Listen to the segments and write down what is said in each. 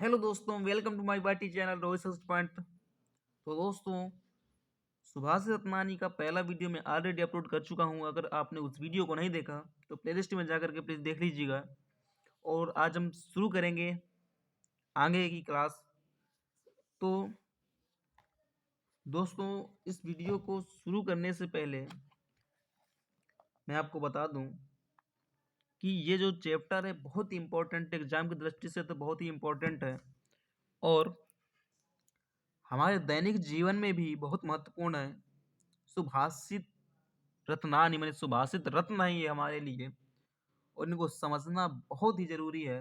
Hello दोस्तों, welcome to my बाटी channel Rohit search point. तो दोस्तों, सुभाष रत्नानी का पहला वीडियो मैं ऑलरेडी अपलोड कर चुका हूं। अगर आपने उस वीडियो को नहीं देखा तो प्लेलिस्ट में जाकर के प्लीज़ देख लीजिएगा। और आज हम शुरू करेंगे आगे की क्लास। तो दोस्तों, इस वीडियो को शुरू करने से पहले मैं आपको बता दूं कि ये जो चैप्टर है बहुत ही इम्पोर्टेंट, एग्जाम की दृष्टि से तो बहुत ही इम्पोर्टेंट है और हमारे दैनिक जीवन में भी बहुत महत्वपूर्ण है। सुभाषित रत्नानी मैंने सुभाषित रत्न है ये हमारे लिए, और इनको समझना बहुत ही ज़रूरी है।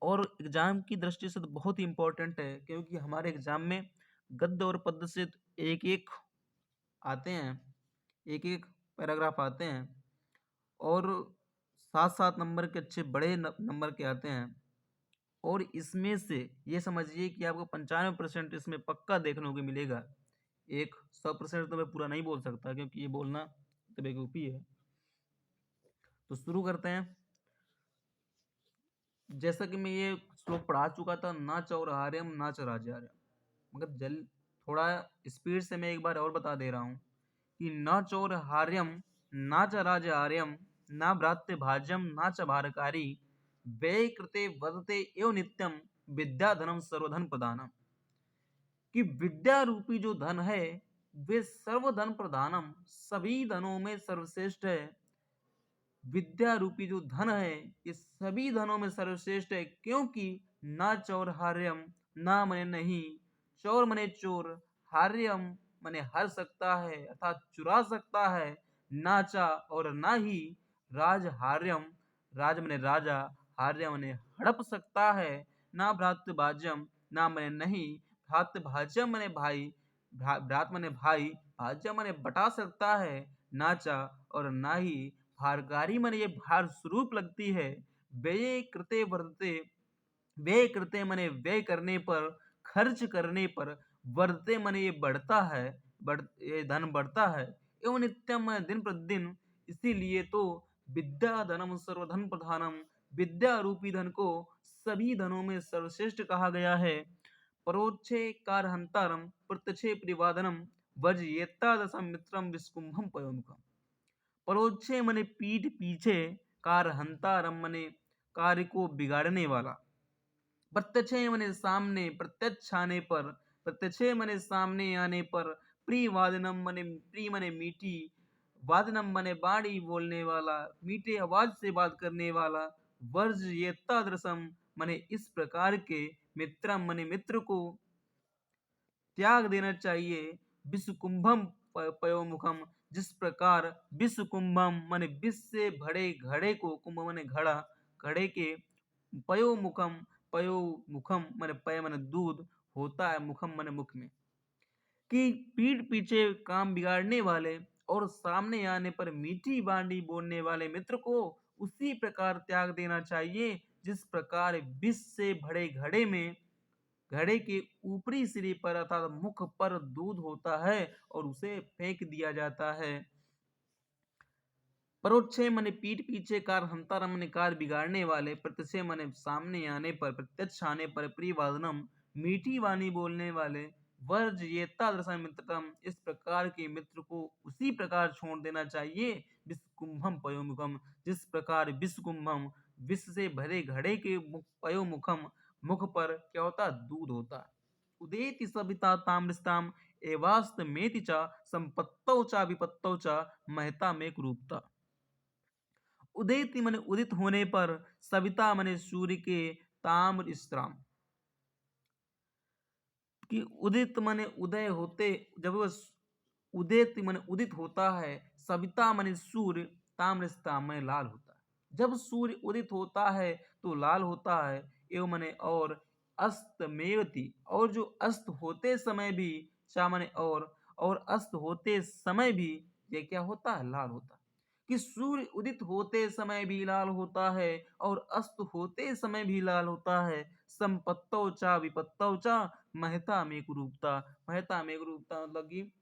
और एग्जाम की दृष्टि से तो बहुत ही इम्पोर्टेंट है, क्योंकि हमारे एग्जाम में गद्य और पद्य से एक एक आते हैं, एक एक पैराग्राफ आते हैं, और 7-7 नंबर के अच्छे बड़े नंबर के आते हैं। और इसमें से ये समझिए कि आपको 95% इसमें पक्का देखने को मिलेगा। एक 100% तो मैं पूरा नहीं बोल सकता, क्योंकि ये बोलना तो बेवकूफ़ी है। तो शुरू करते हैं। जैसा कि मैं ये श्लोक पढ़ा चुका था, ना चौरहार्यम ना च राजहार्यम, मगर जल थोड़ा स्पीड से मैं एक बार और बता दे रहा हूँ कि न चौरहार्यम ना च राजहार्यम ना भ्रात्य भाज्यम ना च भारकारी व्यय कृते वदते एव नित्यम विद्याधनम सर्वधन प्रदानम। कि विद्या रूपी जो धन है वे सर्वधन प्रदानम, सभी धनों में सर्वश्रेष्ठ है। विद्या रूपी जो धन है ये सभी धनों में सर्वश्रेष्ठ है, क्योंकि ना चौरहार्यम, ना मने नहीं, चौर मने चोर, हार्यम मने हर सकता है अर्थात चुरा सकता है, नाचा और ना ही राजहार्यम, राज मने राजा, हार्य मने हड़प सकता है, ना भ्रातृ भाज्यम, ना मने नहीं, भ्रातृ भाज्यम मने भाई, भ्रात मने भाई, भाज्यम मने बटा सकता है, नाचा और ना ही भारकारी मन ये भार स्वरूप लगती है। व्यय कृते वर्तते, व्यय कृते मने व्यय करने पर, खर्च करने पर, वर्तते मने ये बढ़ता है, ये धन बढ़ता है। एवं नित्यम मने दिन प्रतिदिन। इसीलिए तो विद्या धनम सर्वधन प्रधानम, विद्या रूपी धन को सभी धनों में सर्वश्रेष्ठ कहा गया है। परोक्षे कारहंतारम प्रत्यक्षे परिवादनम वर्जयेत्ता दशम मित्रम विस्कुंभम पयोमुखम। परोक्षे मने पीठ पीछे, कार हंतारम मने कार्य को बिगाड़ने वाला, प्रत्यक्ष मने सामने, प्रत्यक्ष आने पर, प्रत्यक्ष मने सामने आने पर, प्रियवादनम मने प्रिय मने मीठी, वादनम मने बाणी बोलने वाला, मीठे आवाज से बात करने वाला, वर्ज ये तादृशम मने इस प्रकार के, मित्रम मने मित्र को त्याग देना चाहिए। विषकुंभम पयोमुखम, जिस प्रकार विश्व कुंभम माने विश्व से भरे घड़े को, कुंभ माने घड़ा, घड़े के पयोमुखम, पयोमुखम माने पय माने दूध होता है, मुखम माने मुख में, कि पीठ पीछे काम बिगाड़ने वाले और सामने आने पर मीठी बांडी बोलने वाले मित्र को उसी प्रकार त्याग देना चाहिए, जिस प्रकार विष से भरे घड़े में, घड़े के ऊपरी सिरे पर अर्थात मुख पर दूध होता है और उसे फेंक दिया जाता है। परोक्षे मने पीठ पीछे, कार हंतारा मने कार बिगाड़ने वाले, प्रत्यक्ष मने सामने आने पर, प्रत्यक्ष आने पर, प्रियवादनम मीठी वाणी बोलने वाले, वर्ज ये तादृशा मित्रतम इस प्रकार के मित्र को उसी प्रकार छोड़ देना चाहिए। विश्वकुंभम पयोमुखम, जिस प्रकार विश्वकुंभम विश्व से भरे घड़े के मुख, पयोमुखम मुख पर क्या होता, दूध होता। उदेति सविता ताम्रस्ताम एवास्तमेति च संपत्तौ च विपत्तौ च महता में रूपता। उदित मने उदित होने पर, सविता मने सूर्य के, ताम्र स्त्राम, कि उदित मने उदय होते, जब वह उदित मने उदित होता है, सविता मने सूर्य, ताम्रस्त्राम मने लाल होता है। जब सूर्य उदित होता है तो लाल होता है, एवं मने और अस्तमेवती, और जो अस्त होते समय भी, चा मने और अस्त होते समय भी ये क्या होता है, लाल होता है। कि सूर्य उदित होते समय भी लाल होता है और अस्त होते समय भी लाल होता है। संपत्तौ चा विपत्तौ चा महता में कुरूपता, महता में कुरूपता मतलब कि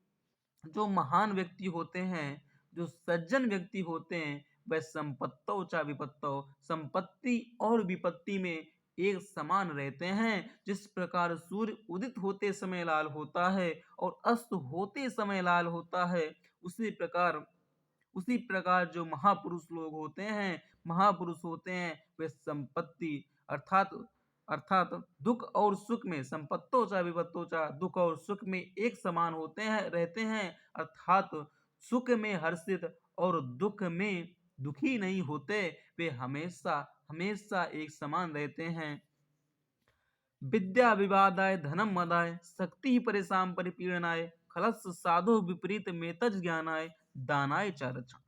जो महान व्यक्ति होते हैं, जो सज्जन व्यक्ति होते हैं, वह संपत्तौ चा विपत्तौ, संपत्ति और विपत्ति में एक समान रहते हैं। जिस प्रकार सूर्य उदित होते समय लाल होता है और अस्त होते समय लाल होता है, उसी प्रकार जो महापुरुष लोग होते हैं, महापुरुष होते हैं, वे संपत्ति अर्थात अर्थात दुख और सुख में, संपत्तो च विपत्तो च, दुख और सुख में एक समान होते हैं, रहते हैं। अर्थात सुख में हर्षित और दुख में दुखी नहीं होते, वे हमेशा हमेशा एक समान रहते हैं। विद्या विवादाय धनम मदाय शक्ति परेशान परिपीड़नाय खलस साधु विपरीत मेतज ज्ञानाय दानाय चारक्षण।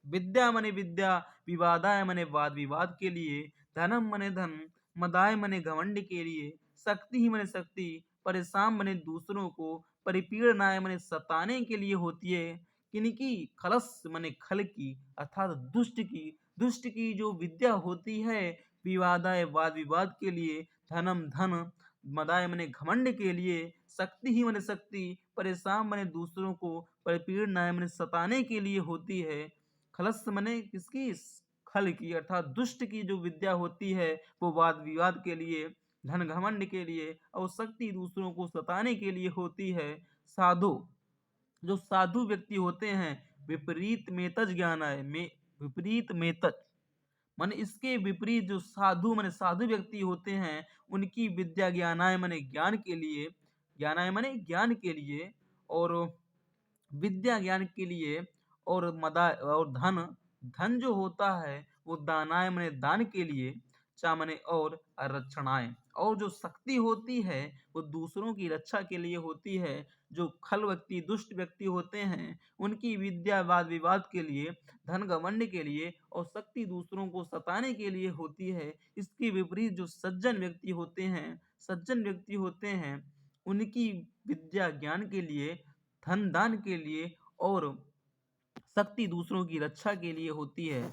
विद्या मने विद्या, विवादाय मने वाद विवाद के लिए, धनम मने धन, मदाय मने घमंड के लिए, शक्ति ही मने शक्ति, परेशान मने दूसरों को, परिपीड़नाय मने सताने के लिए होती है। किनकी? खलस मने खल की अर्थात दुष्ट की जो विद्या होती है, विवादाय वाद विवाद के लिए, धनम धन, मदाय मने घमंड के लिए, शक्ति ही मने शक्ति, परेशान मने दूसरों को, परिपीड़नाय मने सताने के लिए होती है। खलस मने किसकी? खल की अर्थात दुष्ट की जो विद्या होती है वो वाद विवाद के लिए, धन घमंड के लिए और शक्ति दूसरों को सताने के लिए होती है। साधु, जो साधु व्यक्ति होते हैं, विपरीत मेतज ज्ञान है, विपरीत मेतज मन इसके विपरीत जो साधु माने साधु व्यक्ति होते हैं, उनकी विद्या ज्ञानाय माने ज्ञान के लिए, ज्ञानाय माने ज्ञान के लिए, और विद्या ज्ञान के लिए, और मदा और धन, धन जो होता है वो दानाय माने दान के लिए, चा माने और रक्षणाय, और जो शक्ति होती है वो दूसरों की रक्षा के लिए होती है। जो खल व्यक्ति दुष्ट व्यक्ति होते हैं, उनकी विद्या वाद विवाद के लिए, धन घमंड के लिए और शक्ति दूसरों को सताने के लिए होती है। इसके विपरीत जो सज्जन व्यक्ति होते हैं, उनकी विद्या ज्ञान के लिए, धन दान के लिए और शक्ति दूसरों की रक्षा के लिए होती है।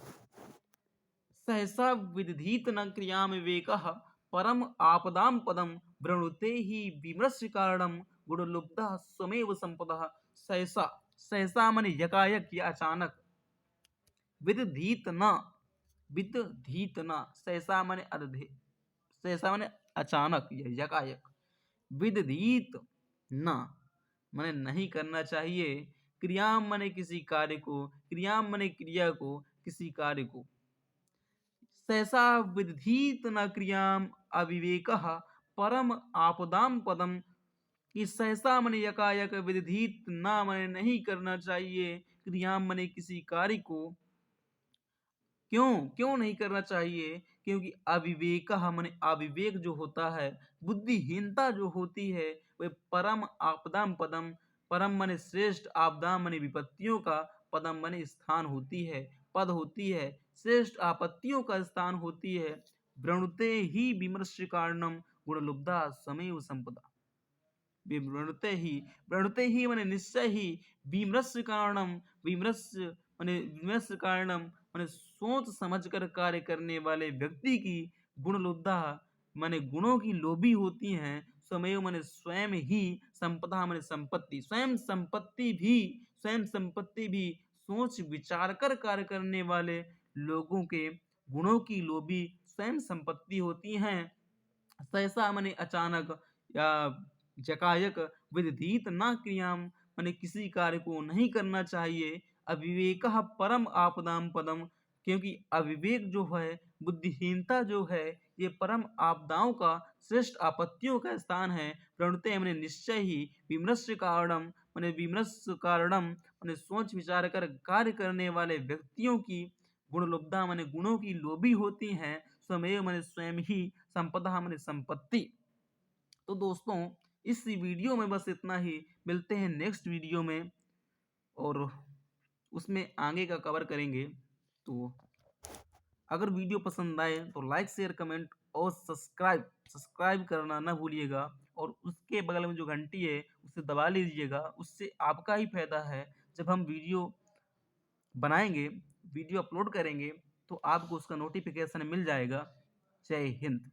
सहसा विदधीत न क्रियाम विवेकः परम आपदाम पदम वृणुते ही विमृश्य कारणम गुणलुब्धा स्वमेव संपदः। सहसा, सहसा माने यकायक या अचानक, विदधीत न, विदधीत न, सहसा माने अर्धे, सहसा माने अचानक या यकायक, विदधीत न माने नहीं करना चाहिए, क्रियाम माने किसी कार्य को, क्रियाम माने क्रिया को, किसी कार्य को, सहसा विदधीत न क्रियाम अविवेकः परम आपदाम पदम, कि सहसा मने यकायक, विदधीत न मने नहीं करना चाहिए, क्रियाम मने किसी कार्य को, क्यों क्यों नहीं करना चाहिए? क्योंकि अविवेक मने अविवेक जो होता है, बुद्धिहीनता जो होती है, वह परम आपदाम पदम, परम मने श्रेष्ठ, आपदाम मने विपत्तियों का, पदम मने स्थान होती है, पद होती है, श्रेष्ठ आपत्तियों का स्थान होती है। वृणुते ही विमर्श कारणम गुणलुब्धा समेव संपदा। वृणुते ही माने निश्चय ही, विमर्श कारणम, विमर्श कारणम माने सोच समझकर कार्य करने वाले व्यक्ति की, गुणलुब्धा माने गुणों की लोभी होती हैं, स्वमेव माने स्वयं ही, संपदा माने संपत्ति, स्वयं संपत्ति भी सोच विचार कर कार्य करने वाले लोगों के गुणों की लोभी स्वयं संपत्ति होती हैं। सहसा माने अचानक या जकायक, विदधीत न क्रियाम माने किसी कार्य को नहीं करना चाहिए, अविवेक परम आपदाम पदम, क्योंकि अविवेक जो है, बुद्धिहीनता जो है, ये परम आपदाओं का, श्रेष्ठ आपत्तियों का स्थान है। प्रणुते मैंने निश्चय ही, विमर्श कारणम मैंने विमर्श कारणम मैंने सोच विचार कर कार्य करने वाले व्यक्तियों की, गुणलुब्धा मैंने गुणों की लोभी होती हैं, स्वमेव मैंने स्वयं ही, संपदा मैंने संपत्ति। तो दोस्तों इस वीडियो में बस इतना ही, मिलते हैं नेक्स्ट वीडियो में और उसमें आगे का कवर करेंगे। तो अगर वीडियो पसंद आए तो लाइक शेयर कमेंट और सब्सक्राइब करना ना भूलिएगा, और उसके बगल में जो घंटी है उसे दबा लीजिएगा। उससे आपका ही फायदा है, जब हम वीडियो बनाएंगे, वीडियो अपलोड करेंगे तो आपको उसका नोटिफिकेशन मिल जाएगा। जय हिंद।